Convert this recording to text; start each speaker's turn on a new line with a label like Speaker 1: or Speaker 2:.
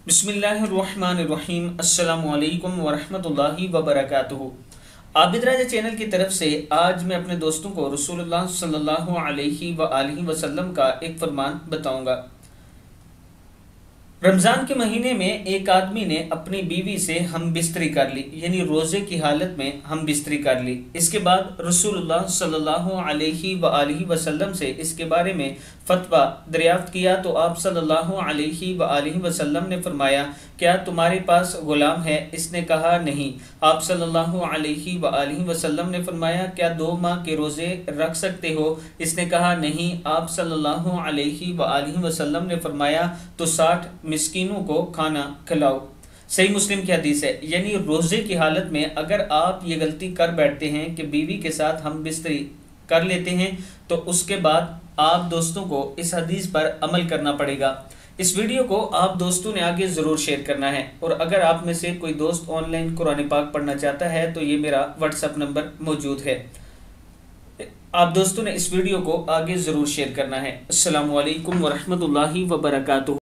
Speaker 1: बिस्मिल्लाहिर्रहमानिर्रहीम। अस्सलामुअलैकुम वरहमतुल्लाहि वबरकातुहू। आबिद राजा चैनल की तरफ से आज मैं अपने दोस्तों को रसूलुल्लाह सल्लल्लाहु अलैहि वसल्लम का एक फरमान बताऊंगा। रमज़ान के महीने में एक आदमी ने अपनी बीवी से हम बिस्तरी कर ली, यानी रोज़े की हालत में हम बिस्तरी कर ली। इसके बाद रसूलुल्लाह सल्लल्लाहु अलैहि वसल्लम से इसके बारे में फतवा दरियाफ्त किया तो आप सल्लल्लाहु अलैहि वसल्लम ने फरमाया, क्या तुम्हारे पास ग़ुलाम है? इसने कहा नहीं। आप सल्लल्लाहु अलैहि वसल्लम ने फरमाया, क्या 2 माह के रोज़े रख सकते हो? इसने कहा नहीं। आप सल्लल्लाहु अलैहि वसल्लम ने फरमाया, तो 60 मिस्कीनों को खाना खिलाओ। सही मुस्लिम की हदीस है। यानी रोज़े की हालत में अगर आप ये गलती कर बैठते हैं कि बीवी के साथ हम बिस्तरी कर लेते हैं, तो उसके बाद आप दोस्तों को इस हदीस पर अमल करना पड़ेगा। इस वीडियो को आप दोस्तों ने आगे ज़रूर शेयर करना है, और अगर आप में से कोई दोस्त ऑनलाइन कुरान पाक पढ़ना चाहता है तो ये मेरा व्हाट्सएप नंबर मौजूद है। आप दोस्तों ने इस वीडियो को आगे ज़रूर शेयर करना है। अस्सलामु अलैकुम वरहमतुल्लाहि वबरकातुहू।